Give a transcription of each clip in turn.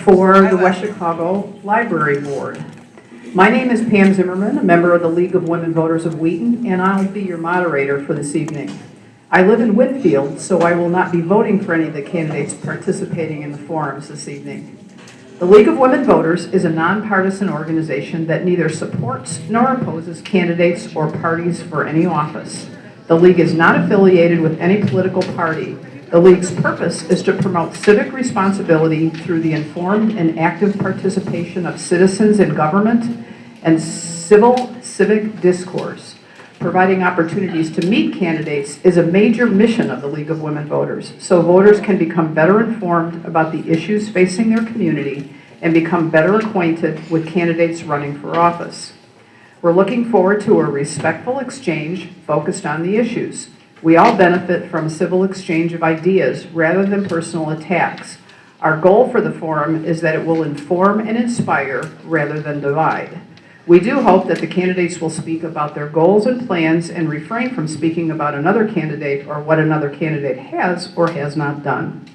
for the West Chicago Library Board. My name is Pam Zimmerman, a member of the League of Women Voters of Wheaton, and I'll be your moderator for this evening. I live in Winfield, so I will not be voting for any of the candidates participating in the forums this evening. The League of Women Voters is a nonpartisan organization that neither supports nor opposes candidates or parties for any office. The League is not affiliated with any political party. The League's purpose is to promote civic responsibility through the informed and active participation of citizens in government and civic discourse. Providing opportunities to meet candidates is a major mission of the League of Women Voters, so voters can become better informed about the issues facing their community and become better acquainted with candidates running for office. We're looking forward to a respectful exchange focused on the issues. We all benefit from civil exchange of ideas rather than personal attacks. Our goal for the forum is that it will inform and inspire rather than divide. We do hope that the candidates will speak about their goals and plans and refrain from speaking about another candidate or what another candidate has or has not done.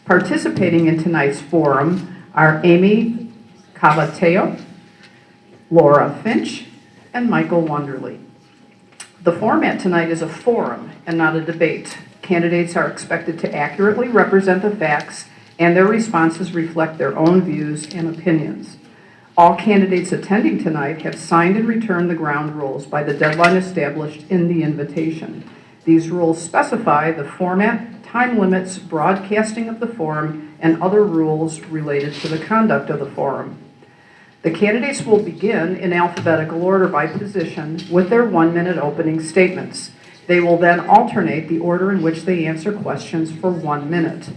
Participating in tonight's forum are Amy Cavateo, Laura Finch, and Michael Wonderly. The format tonight is a forum and not a debate. Candidates are expected to accurately represent the facts, and their responses reflect their own views and opinions. All candidates attending tonight have signed and returned the ground rules by the deadline established in the invitation. These rules specify the format, time limits, broadcasting of the forum, and other rules related to the conduct of the forum. The candidates will begin in alphabetical order by position with their 1-minute opening statements. They will then alternate the order in which they answer questions for 1 minute.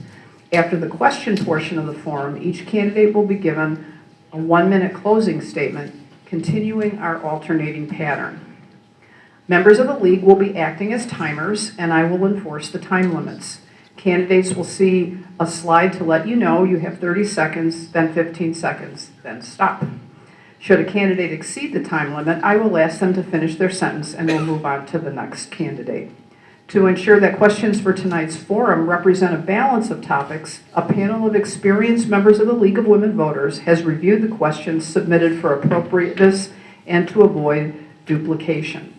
After the question portion of the forum, each candidate will be given a 1-minute closing statement, continuing our alternating pattern. Members of the League will be acting as timers, and I will enforce the time limits. Candidates will see a slide to let you know you have 30 seconds, then 15 seconds, then stop. Should a candidate exceed the time limit, I will ask them to finish their sentence and we'll move on to the next candidate. To ensure that questions for tonight's forum represent a balance of topics, a panel of experienced members of the League of Women Voters has reviewed the questions submitted for appropriateness and to avoid duplication.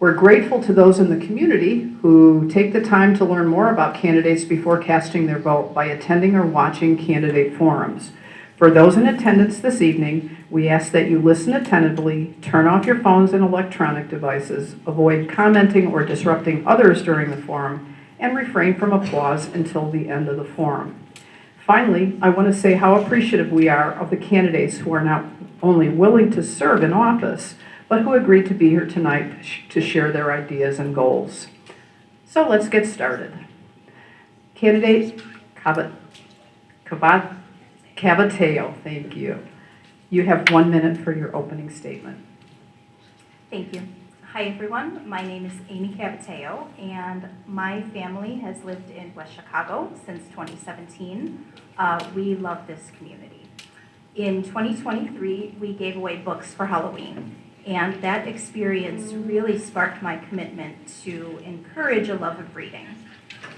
We're grateful to those in the community who take the time to learn more about candidates before casting their vote by attending or watching candidate forums. For those in attendance this evening, we ask that you listen attentively, turn off your phones and electronic devices, avoid commenting or disrupting others during the forum, and refrain from applause until the end of the forum. Finally, I want to say how appreciative we are of the candidates who are not only willing to serve in office, but who agreed to be here tonight to share their ideas and goals. So let's get started. Candidate Cavateo, thank you. You have 1 minute for your opening statement. Thank you. Hi everyone, my name is Amy Cavateo and my family has lived in West Chicago since 2017. We love this community. In 2023, we gave away books for Halloween, and that experience really sparked my commitment to encourage a love of reading.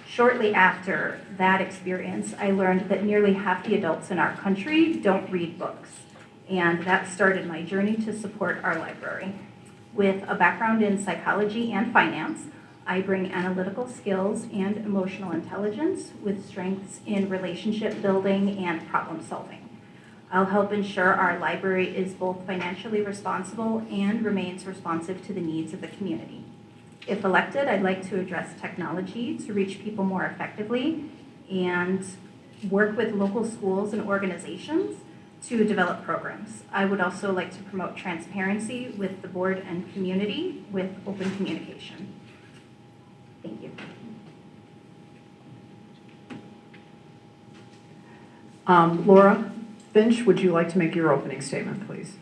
Shortly after that experience, I learned that nearly half the adults in our country don't read books, and that started my journey to support our library. With a background in psychology and finance, I bring analytical skills and emotional intelligence with strengths in relationship building and problem solving. I'll help ensure our library is both financially responsible and remains responsive to the needs of the community. If elected, I'd like to address technology to reach people more effectively and work with local schools and organizations to develop programs. I would also like to promote transparency with the board and community with open communication. Thank you. Laura Finch, would you like to make your opening statement, please?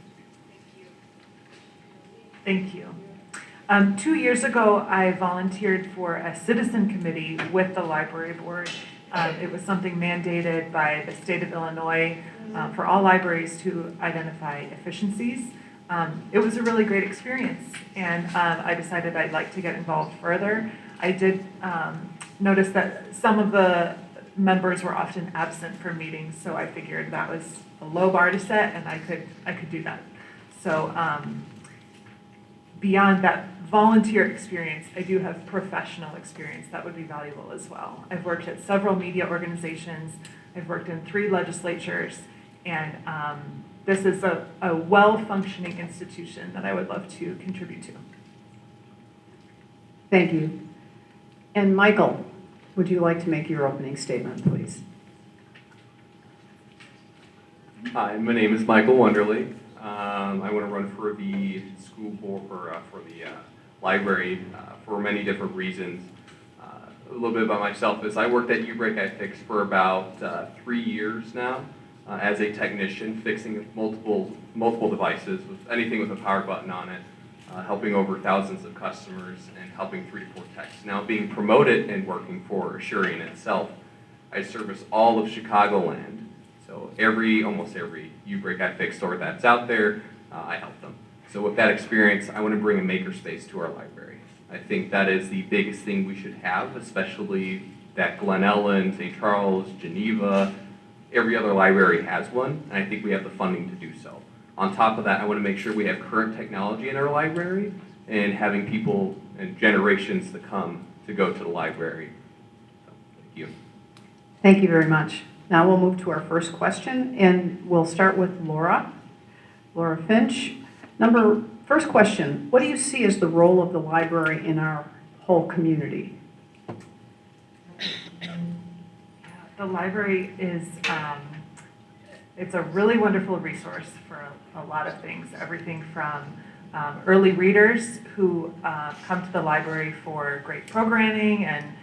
Thank you. 2 years ago, I volunteered for a citizen committee with the library board. It was something mandated by the state of Illinois for all libraries to identify efficiencies. It was a really great experience, and I decided I'd like to get involved further. I did notice that some of the members were often absent from meetings, so I figured that was a low bar to set, and I could do that. So beyond that volunteer experience, I do have professional experience that would be valuable as well. I've worked at several media organizations, I've worked in 3 legislatures, and this is a well-functioning institution that I would love to contribute to. Thank you. And Michael, would you like to make your opening statement, please? Hi, my name is Michael Wonderly. I want to run for the school board or for the library for many different reasons. A little bit about myself is I worked at Ubreak iFix for about 3 years now as a technician, fixing multiple devices, with anything with a power button on it, helping over thousands of customers and helping 3 to 4 techs. Now being promoted and working for Asurion itself, I service all of Chicagoland. So almost every Ubreak iFix store that's out there, I help them. So with that experience, I want to bring a makerspace to our library. I think that is the biggest thing we should have, especially that Glen Ellen, St. Charles, Geneva, every other library has one, and I think we have the funding to do so. On top of that, I want to make sure we have current technology in our library and having people and generations to come to go to the library. So, thank you. Thank you very much. Now we'll move to our first question, and we'll start with Laura Finch. First question, what do you see as the role of the library in our whole community? The library is, it's a really wonderful resource for a lot of things, everything from early readers who come to the library for great programming and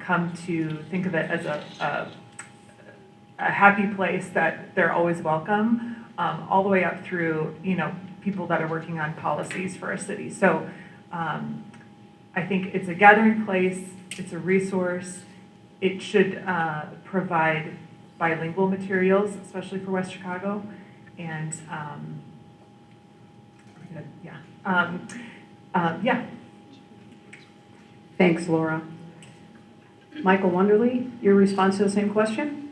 come to think of it as a happy place that they're always welcome, all the way up through, people that are working on policies for a city. So I think it's a gathering place, it's a resource. It should provide bilingual materials, especially for West Chicago. And yeah. Thanks, Laura. Michael Wonderly, your response to the same question?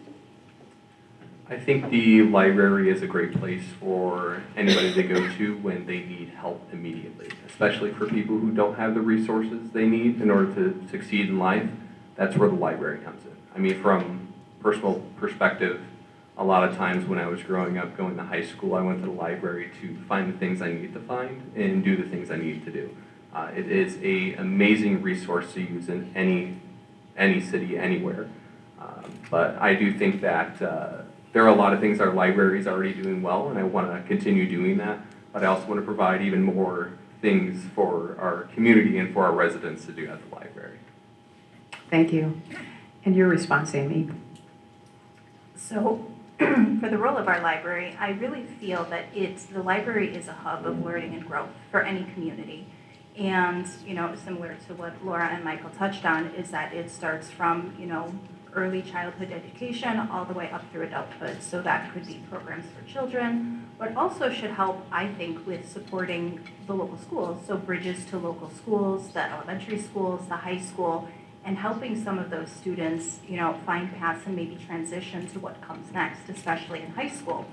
I think the library is a great place for anybody to go to when they need help immediately, especially for people who don't have the resources they need in order to succeed in life. That's where the library comes in. I mean, from personal perspective, a lot of times when I was growing up, going to high school, I went to the library to find the things I needed to find and do the things I needed to do. It is an amazing resource to use in any city, anywhere. But I do think that there are a lot of things our library is already doing well, and I want to continue doing that. But I also want to provide even more things for our community and for our residents to do at the library. Thank you. And your response, Amy? So for the role of our library, I really feel that the library is a hub of learning and growth for any community. And, similar to what Laura and Michael touched on, is that it starts from, early childhood education all the way up through adulthood. So that could be programs for children, but also should help, I think, with supporting the local schools. So bridges to local schools, the elementary schools, the high school, and helping some of those students, find paths and maybe transition to what comes next, especially in high school.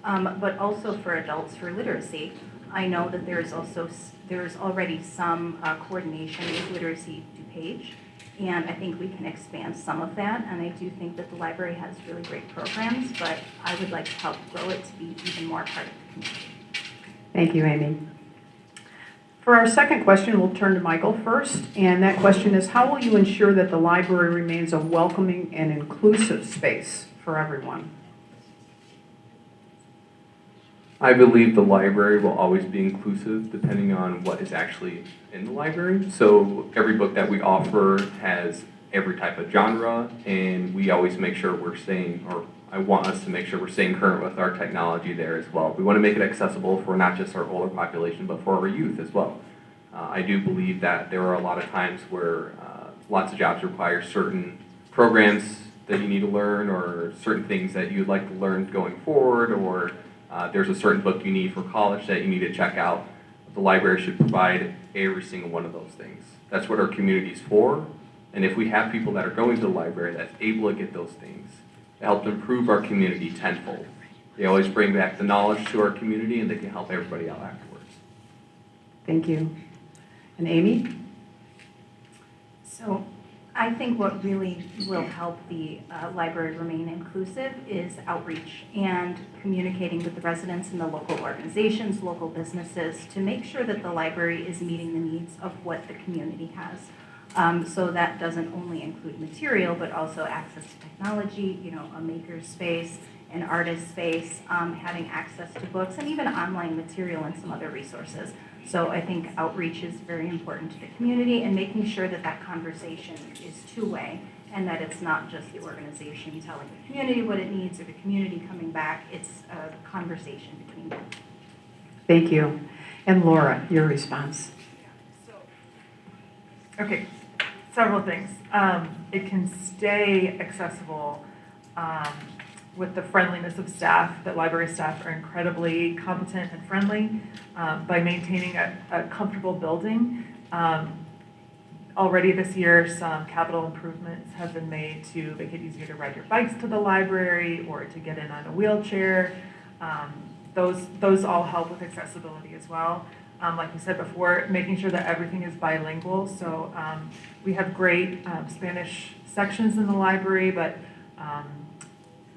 But also for adults, for literacy. I know that there's already some coordination with Literacy DuPage, and I think we can expand some of that. And I do think that the library has really great programs, but I would like to help grow it to be even more part of the community. Thank you, Amy. For our second question, we'll turn to Michael first, and that question is, how will you ensure that the library remains a welcoming and inclusive space for everyone? I believe the library will always be inclusive depending on what is actually in the library. So every book that we offer has every type of genre, and we always make sure we're staying, or I want us to make sure we're staying current with our technology there as well. We want to make it accessible for not just our older population, but for our youth as well. I do believe that there are a lot of times where lots of jobs require certain programs that you need to learn, or certain things that you'd like to learn going forward, or there's a certain book you need for college that you need to check out. The library should provide every single one of those things. That's what our community is for, And if we have people that are going to the library that's able to get those things, it helps improve our community tenfold. They always bring back the knowledge to our community, and they can help everybody out afterwards. Thank you. And Amy? So I think what really will help the library remain inclusive is outreach and communicating with the residents and the local organizations, local businesses, to make sure that the library is meeting the needs of what the community has. So that doesn't only include material, but also access to technology, you know, a maker space, an artist space, having access to books, and even online material and some other resources. So I think outreach is very important to the community, and making sure that that conversation is two-way and that it's not just the organization telling the community what it needs or the community coming back. It's a conversation between both. Thank you. And Laura, your response. Okay, several things. It can stay accessible with the friendliness of staff. The library staff are incredibly competent and friendly by maintaining a comfortable building. Already this year, some capital improvements have been made to make it easier to ride your bikes to the library or to get in on a wheelchair. Those all help with accessibility as well. Like we said before, making sure that everything is bilingual. So we have great Spanish sections in the library, but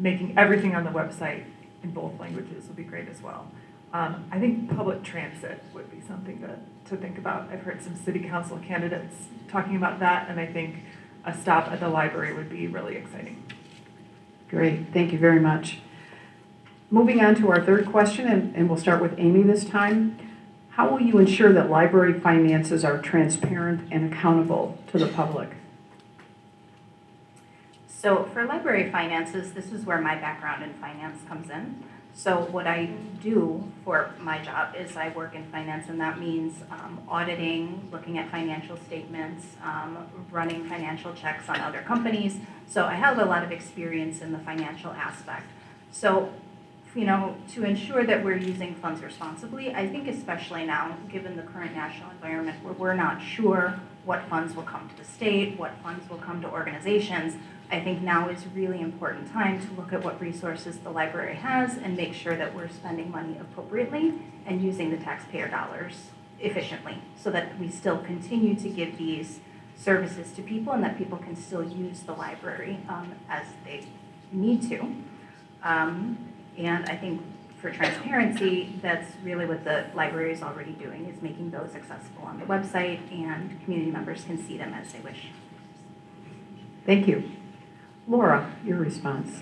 making everything on the website in both languages would be great as well. I think public transit would be something to think about. I've heard some city council candidates talking about that, and I think a stop at the library would be really exciting. Great, thank you very much. Moving on to our third question, and we'll start with Amy this time. How will you ensure that library finances are transparent and accountable to the public? So for library finances, this is where my background in finance comes in. So what I do for my job is I work in finance, and that means auditing, looking at financial statements, running financial checks on other companies. So I have a lot of experience in the financial aspect. So, you know, to ensure that we're using funds responsibly, I think especially now, given the current national environment where we're not sure what funds will come to the state, what funds will come to organizations, I think now is a really important time to look at what resources the library has and make sure that we're spending money appropriately and using the taxpayer dollars efficiently so that we still continue to give these services to people and that people can still use the library as they need to. And I think for transparency, that's really what the library is already doing, is making those accessible on the website, and community members can see them as they wish. Thank you. Laura, your response.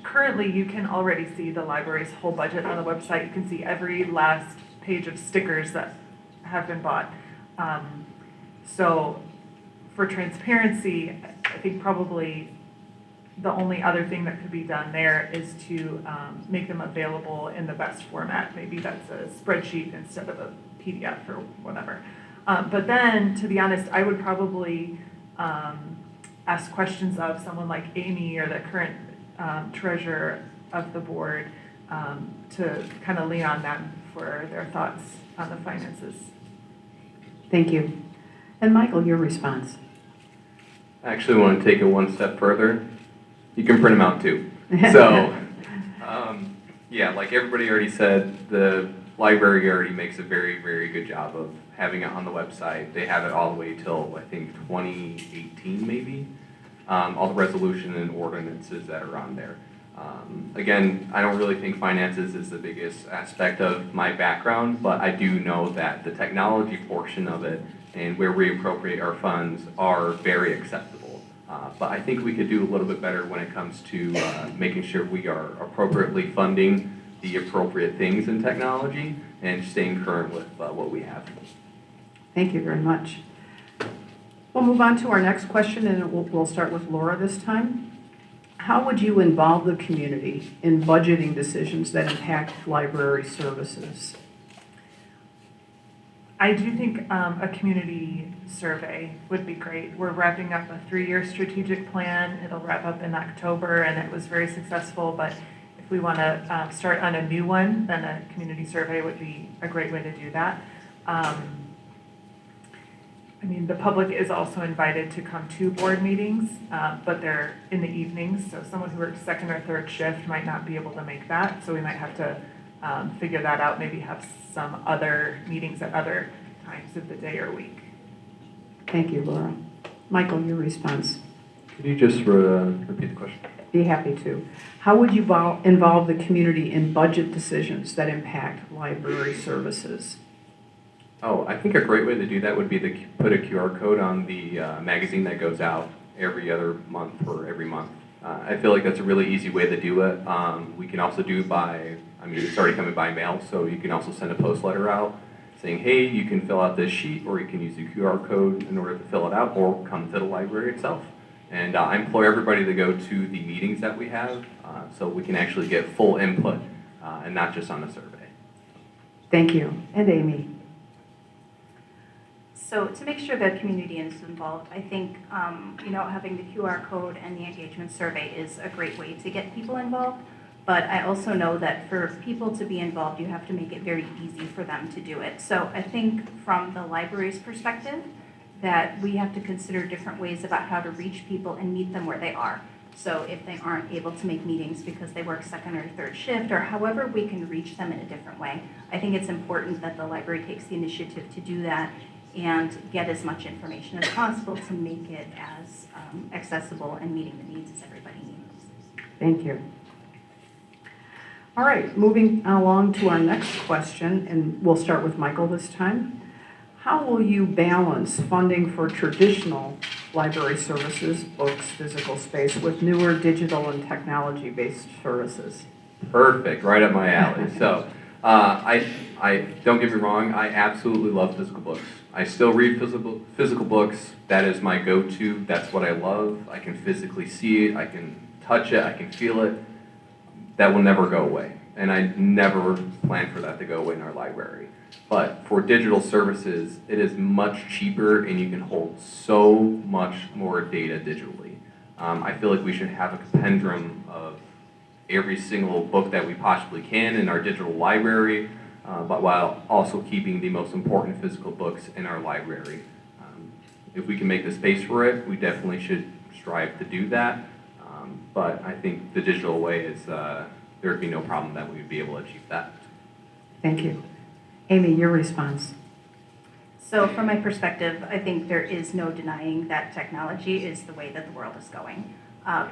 Currently, you can already see the library's whole budget on the website. You can see every last page of stickers that have been bought. So for transparency, I think probably the only other thing that could be done there is to make them available in the best format. Maybe that's a spreadsheet instead of a PDF or whatever. But then, to be honest, I would probably ask questions of someone like Amy or the current treasurer of the board to kind of lean on them for their thoughts on the finances. Thank you. And Michael, your response. I actually want to take it one step further. You can print them out too. So, yeah, like everybody already said, the library already makes a very, very good job of having it on the website. They have it all the way till, I think, 2018 maybe. All the resolution and ordinances that are on there. Again, I don't really think finances is the biggest aspect of my background, but I do know that the technology portion of it and where we appropriate our funds are very acceptable. But I think we could do a little bit better when it comes to making sure we are appropriately funding the appropriate things in technology and staying current with what we have. Thank you very much. We'll move on to our next question, and we'll start with Laura this time. How would you involve the community in budgeting decisions that impact library services? I do think a community survey would be great. We're wrapping up a 3-year strategic plan. It'll wrap up in October, and it was very successful, but if we want to start on a new one, then a community survey would be a great way to do that. I mean, the public is also invited to come to board meetings, but they're in the evenings, so someone who works second or third shift might not be able to make that, so we might have to figure that out, maybe have some other meetings at other times of the day or week. Thank you, Laura. Michael, your response. Could you just repeat the question? Be happy to. How would you involve the community in budget decisions that impact library services? Oh, I think a great way to do that would be to put a QR code on the magazine that goes out every other month or every month. I feel like that's a really easy way to do it. We can also do it's already coming by mail, so you can also send a post letter out saying, hey, you can fill out this sheet, or you can use the QR code in order to fill it out, or come to the library itself. And I implore everybody to go to the meetings that we have so we can actually get full input and not just on a survey. Thank you. And Amy. So to make sure the community is involved, I think having the QR code and the engagement survey is a great way to get people involved. But I also know that for people to be involved, you have to make it very easy for them to do it. So I think from the library's perspective, that we have to consider different ways about how to reach people and meet them where they are. So if they aren't able to make meetings because they work second or third shift, or however we can reach them in a different way, I think it's important that the library takes the initiative to do that and get as much information as possible to make it as accessible and meeting the needs as everybody needs. Thank you. All right, moving along to our next question, and we'll start with Michael this time. How will you balance funding for traditional library services, books, physical space, with newer digital and technology-based services? Perfect, right up my alley. So I don't get me wrong, I absolutely love physical books. I still read physical books. That is my go-to. That's what I love. I can physically see it. I can touch it. I can feel it. That will never go away. And I never plan for that to go away in our library. But for digital services, it is much cheaper and you can hold so much more data digitally. I feel like we should have a compendium of every single book that we possibly can in our digital library, but while also keeping the most important physical books in our library. If we can make the space for it, we definitely should strive to do that. But I think the digital way is, there would be no problem that we would be able to achieve that. Thank you. Amy, your response. So from my perspective, I think there is no denying that technology is the way that the world is going.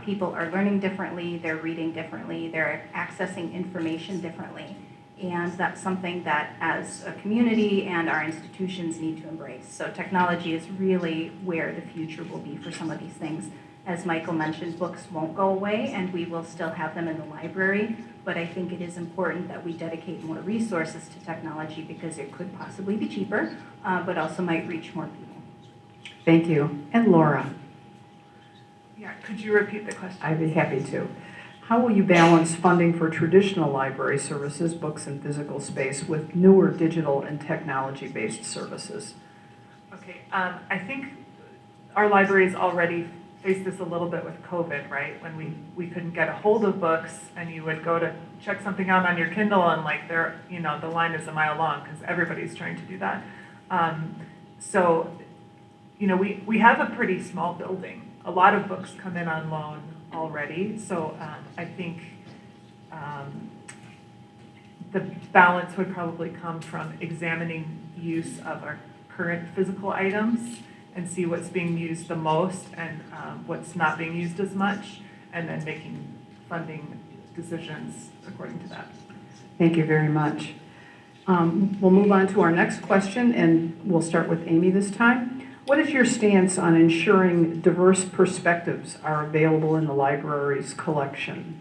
People are learning differently, they're reading differently, they're accessing information differently. And that's something that as a community and our institutions need to embrace. So technology is really where the future will be for some of these things. As Michael mentioned, books won't go away and we will still have them in the library, but I think it is important that we dedicate more resources to technology because it could possibly be cheaper, but also might reach more people. Thank you. And Laura. Yeah, could you repeat the question? I'd be happy to. How will you balance funding for traditional library services, books, and physical space with newer digital and technology-based services? Okay, I think our libraries already faced this a little bit with COVID, right? When we couldn't get a hold of books and you would go to check something out on your Kindle and like the line is a mile long because everybody's trying to do that. We have a pretty small building. A lot of books come in on loan already, so I think the balance would probably come from examining use of our current physical items and see what's being used the most and what's not being used as much, and then making funding decisions according to that. Thank you very much. We'll move on to our next question, and we'll start with Amy this time. What is your stance on ensuring diverse perspectives are available in the library's collection?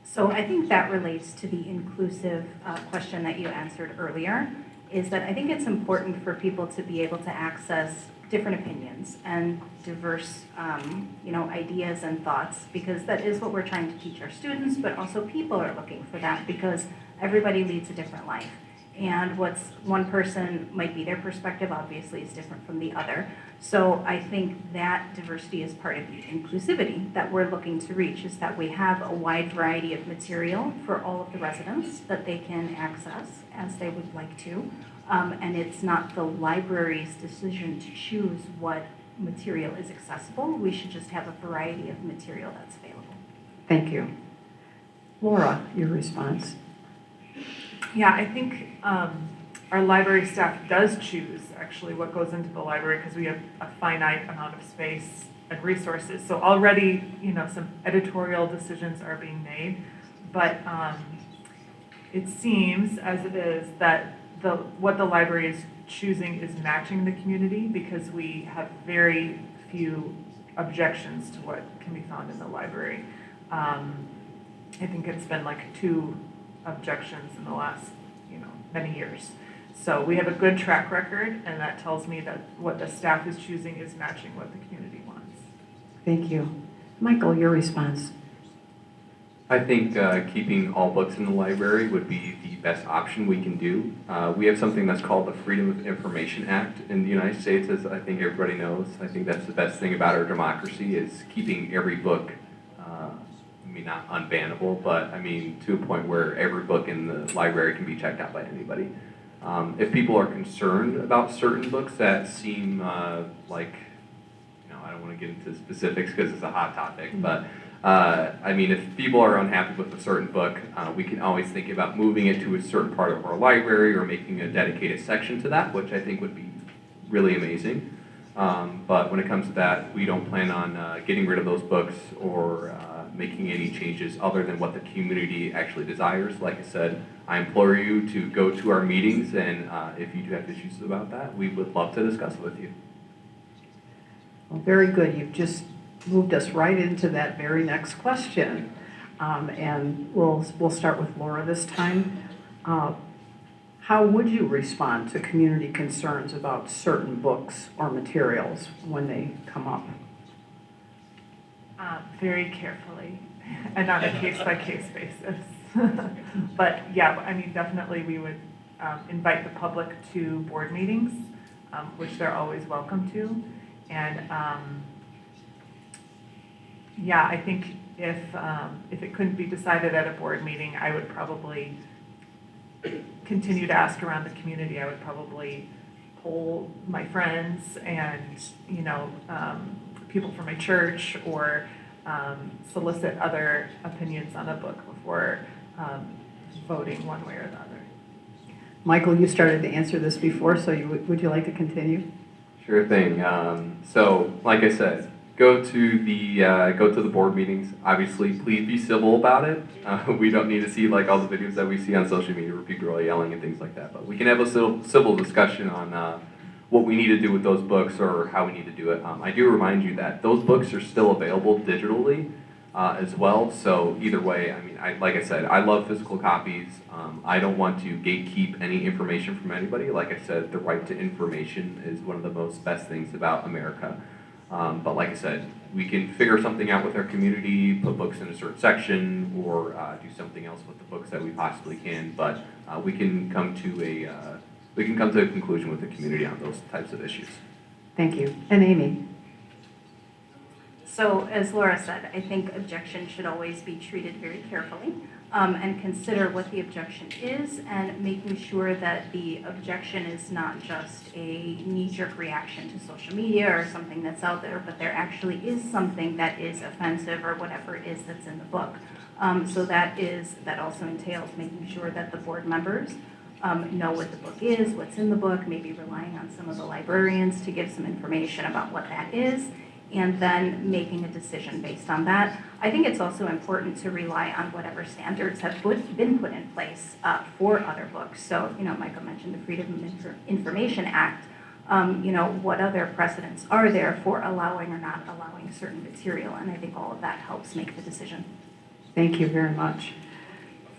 So I think that relates to the inclusive question that you answered earlier, is that I think it's important for people to be able to access different opinions and diverse ideas and thoughts, because that is what we're trying to teach our students, but also people are looking for that because everybody leads a different life. And what's one person might be their perspective obviously is different from the other. So I think that diversity is part of the inclusivity that we're looking to reach, is that we have a wide variety of material for all of the residents that they can access as they would like to. And it's not the library's decision to choose what material is accessible. We should just have a variety of material that's available. Thank you. Laura, your response. Yeah, I think our library staff does choose actually what goes into the library because we have a finite amount of space and resources. So already, some editorial decisions are being made, but it seems as it is that what the library is choosing is matching the community because we have very few objections to what can be found in the library. I think it's been like 2 objections in the last, many years. So we have a good track record, and that tells me that what the staff is choosing is matching what the community wants. Thank you. Michael, your response. I think keeping all books in the library would be the best option we can do. We have something that's called the Freedom of Information Act in the United States, as I think everybody knows. I think that's the best thing about our democracy is keeping every book, not unbannable, but to a point where every book in the library can be checked out by anybody. If people are concerned about certain books that seem like, I don't want to get into specifics because it's a hot topic, but if people are unhappy with a certain book, we can always think about moving it to a certain part of our library or making a dedicated section to that, which I think would be really amazing. But when it comes to that, we don't plan on getting rid of those books or making any changes other than what the community actually desires. Like I said, I implore you to go to our meetings, and if you do have issues about that, we would love to discuss it with you. Well, very good. You've just moved us right into that very next question. And we'll start with Laura this time. How would you respond to community concerns about certain books or materials when they come up? Very carefully and on a case-by-case basis. But yeah, definitely we would invite the public to board meetings, which they're always welcome to. And yeah, I think if it couldn't be decided at a board meeting, I would probably continue to ask around the community. I would probably poll my friends and, people from my church or solicit other opinions on a book before voting one way or the other. Michael, you started to answer this before, so would you like to continue? Sure thing. So, like I said, go to the board meetings. Obviously, please be civil about it. We don't need to see like all the videos that we see on social media where people are yelling and things like that. But we can have a civil discussion on what we need to do with those books or how we need to do it. I do remind you that those books are still available digitally as well. So either way, like I said, I love physical copies. I don't want to gatekeep any information from anybody. Like I said, the right to information is one of the most best things about America. But like I said, we can figure something out with our community, put books in a certain section, or do something else with the books that we possibly can. But we can come to a conclusion with the community on those types of issues. Thank you. And Amy? So as Laura said, I think objections should always be treated very carefully and consider what the objection is and making sure that the objection is not just a knee-jerk reaction to social media or something that's out there, but there actually is something that is offensive or whatever it is that's in the book. So that also entails making sure that the board members know what the book is, what's in the book, maybe relying on some of the librarians to give some information about what that is, and then making a decision based on that. I think it's also important to rely on whatever standards have been put in place for other books. So, Michael mentioned the Freedom of Information Act. What other precedents are there for allowing or not allowing certain material? And I think all of that helps make the decision. Thank you very much.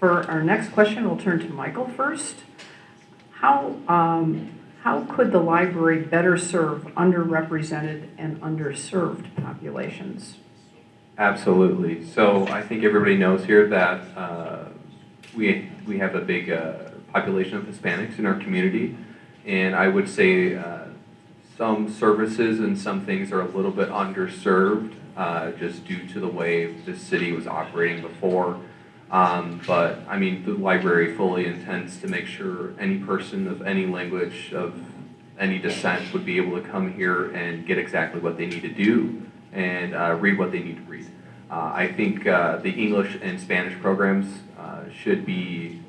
For our next question, we'll turn to Michael first. How could the library better serve underrepresented and underserved populations? Absolutely. So I think everybody knows here that we have a big population of Hispanics in our community, and I would say some services and some things are a little bit underserved just due to the way the city was operating before. But I mean, the library fully intends to make sure any person of any language, of any descent, would be able to come here and get exactly what they need to do and read what they need to read. I think the English and Spanish programs should be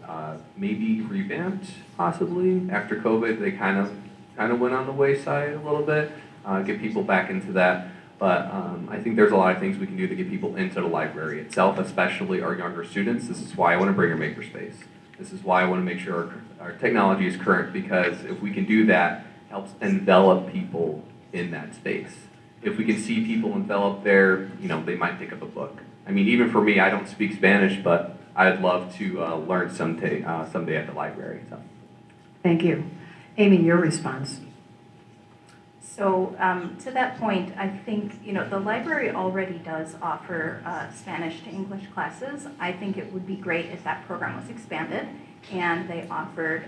maybe revamped, possibly after COVID. They kind of went on the wayside a little bit. Get people back into that. But I think there's a lot of things we can do to get people into the library itself, especially our younger students. This is why I want to bring a makerspace. This is why I want to make sure our technology is current, because if we can do that, it helps envelop people in that space. If we can see people enveloped there, they might pick up a book. I mean, even for me, I don't speak Spanish, but I'd love to learn someday at the library. So. Thank you. Amy, your response. So to that point, I think, the library already does offer Spanish to English classes. I think it would be great if that program was expanded and they offered,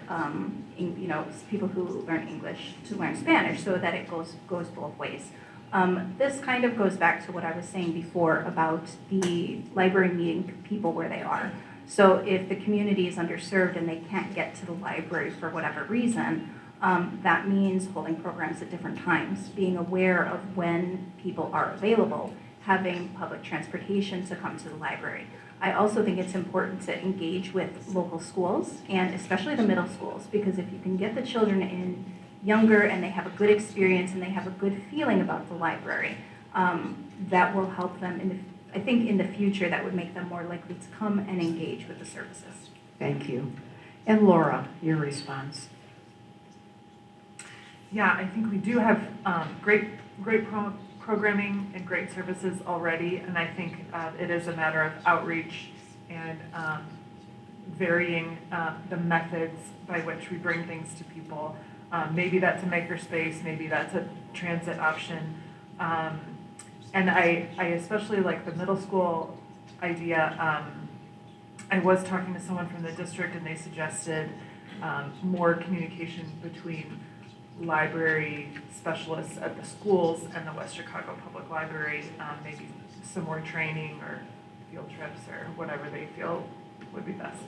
people who learn English to learn Spanish, so that it goes both ways. This kind of goes back to what I was saying before about the library meeting people where they are. So if the community is underserved and they can't get to the library for whatever reason, that means holding programs at different times, being aware of when people are available, having public transportation to come to the library. I also think it's important to engage with local schools, and especially the middle schools, because if you can get the children in younger and they have a good experience and they have a good feeling about the library, that will help them. I think in the future that would make them more likely to come and engage with the services. Thank you. And Laura, your response. Yeah, I think we do have great programming and great services already, and I think it is a matter of outreach and varying the methods by which we bring things to people. Maybe that's a makerspace, maybe that's a transit option. And I especially like the middle school idea. I was talking to someone from the district and they suggested more communication between library specialists at the schools and the West Chicago Public Library, maybe some more training or field trips or whatever they feel would be best.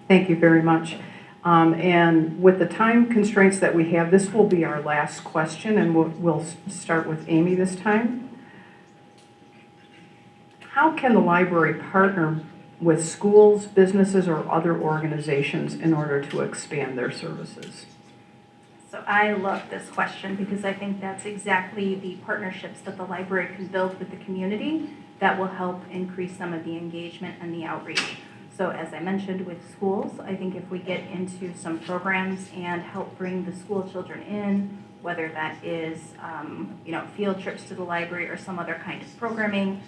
Thank you very much. And with the time constraints that we have, this will be our last question, and we'll start with Amy this time. How can the library partner with schools, businesses, or other organizations in order to expand their services? So I love this question because I think that's exactly the partnerships that the library can build with the community that will help increase some of the engagement and the outreach. So as I mentioned with schools, I think if we get into some programs and help bring the school children in, whether that is field trips to the library or some other kind of programming,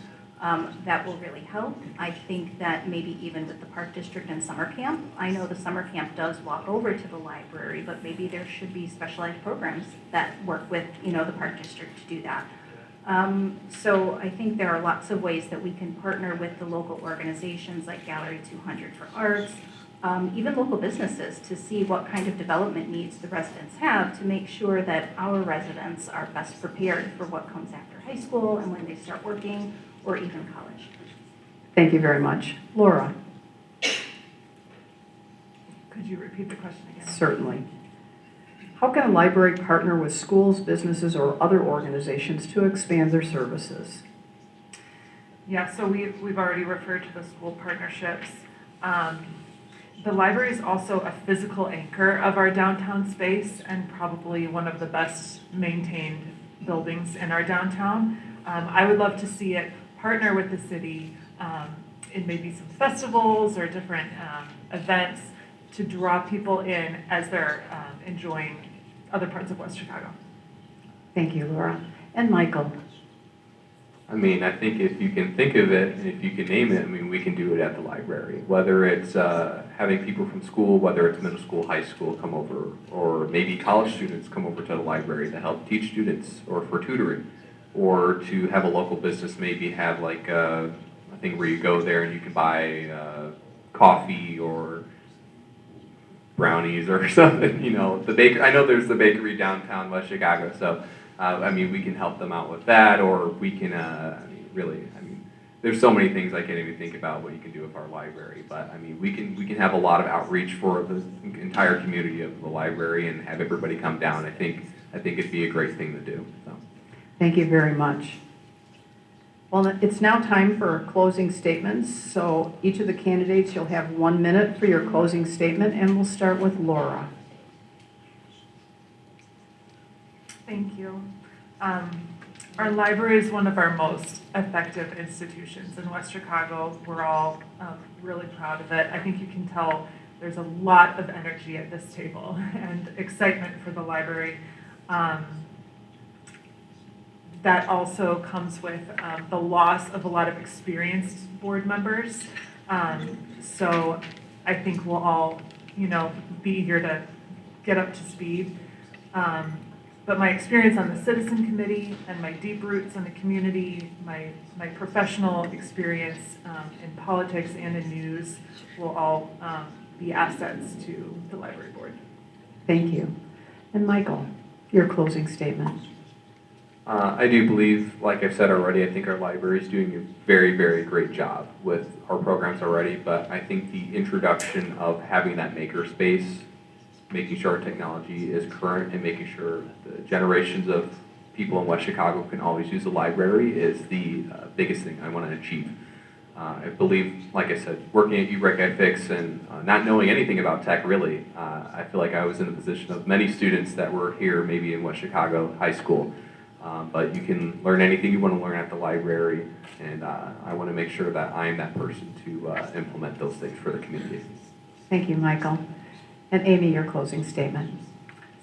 that will really help. I think that maybe even with the Park District and summer camp, I know the summer camp does walk over to the library, but maybe there should be specialized programs that work with the Park District to do that. So I think there are lots of ways that we can partner with the local organizations like Gallery 200 for Arts, even local businesses, to see what kind of development needs the residents have to make sure that our residents are best prepared for what comes after high school and when they start working or even college. Thank you very much. Laura. Could you repeat the question again? Certainly. How can a library partner with schools, businesses, or other organizations to expand their services? Yeah, so we've already referred to the school partnerships. The library is also a physical anchor of our downtown space and probably one of the best maintained buildings in our downtown. I would love to see it partner with the city in maybe some festivals or different events to draw people in as they're enjoying other parts of West Chicago. Thank you, Laura. And Michael. I mean, I think if you can think of it and if you can name it, I mean, we can do it at the library. Whether it's having people from school, whether it's middle school, high school come over, or maybe college students come over to the library to help teach students or for tutoring, or to have a local business maybe have like a thing where you go there and you can buy coffee or brownies or something, the baker. I know there's the bakery downtown West Chicago, so I mean, we can help them out with that, or we can, there's so many things I can't even think about what you can do with our library. But I mean, we can have a lot of outreach for the entire community of the library and have everybody come down. I think it'd be a great thing to do. So. Thank you very much. Well, it's now time for closing statements. So each of the candidates, you'll have 1 minute for your closing statement, and we'll start with Laura. Thank you. Our library is one of our most effective institutions in West Chicago. We're all really proud of it. I think you can tell there's a lot of energy at this table and excitement for the library. That also comes with the loss of a lot of experienced board members. So I think we'll all, be eager to get up to speed. But my experience on the citizen committee and my deep roots in the community, my professional experience in politics and in news will all be assets to the library board. Thank you. And Michael, your closing statement. I do believe, like I've said already, I think our library is doing a very, very great job with our programs already, but I think the introduction of having that maker space, making sure our technology is current and making sure the generations of people in West Chicago can always use the library is the biggest thing I want to achieve. I believe, like I said, working at UREC and not knowing anything about tech really, I feel like I was in the position of many students that were here maybe in West Chicago high school. But you can learn anything you want to learn at the library, and I want to make sure that I am that person to implement those things for the community. Thank you, Michael. And Amy, your closing statement.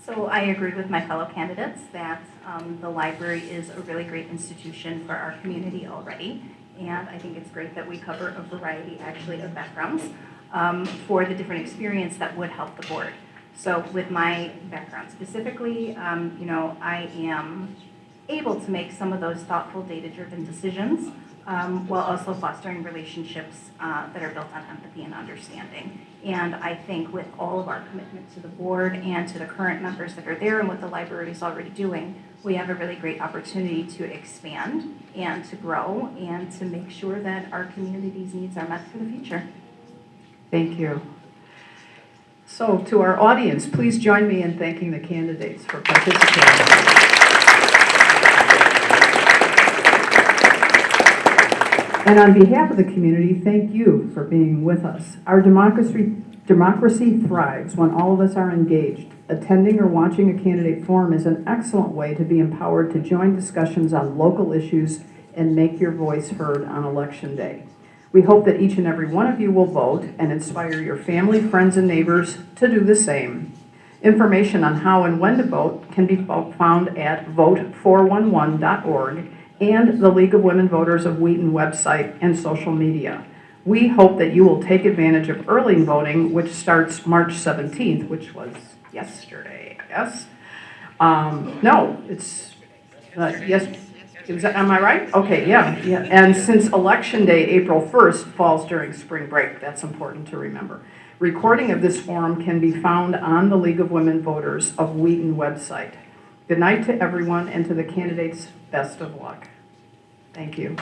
So I agree with my fellow candidates that the library is a really great institution for our community already. And I think it's great that we cover a variety actually of backgrounds for the different experience that would help the board. So with my background specifically, I am able to make some of those thoughtful, data-driven decisions while also fostering relationships that are built on empathy and understanding. And I think with all of our commitment to the board and to the current members that are there and what the library is already doing, we have a really great opportunity to expand and to grow and to make sure that our community's needs are met for the future. Thank you. So to our audience, please join me in thanking the candidates for participating. And on behalf of the community, thank you for being with us. Our democracy thrives when all of us are engaged. Attending or watching a candidate forum is an excellent way to be empowered to join discussions on local issues and make your voice heard on Election Day. We hope that each and every one of you will vote and inspire your family, friends, and neighbors to do the same. Information on how and when to vote can be found at vote411.org and the League of Women Voters of Wheaton website and social media. We hope that you will take advantage of early voting, which starts March 17th, which was yesterday, I guess. No, it's, yes. Am I right? Okay, yeah. And since Election Day, April 1st, falls during spring break, that's important to remember. Recording of this forum can be found on the League of Women Voters of Wheaton website. Good night to everyone, and to the candidates, best of luck. Thank you.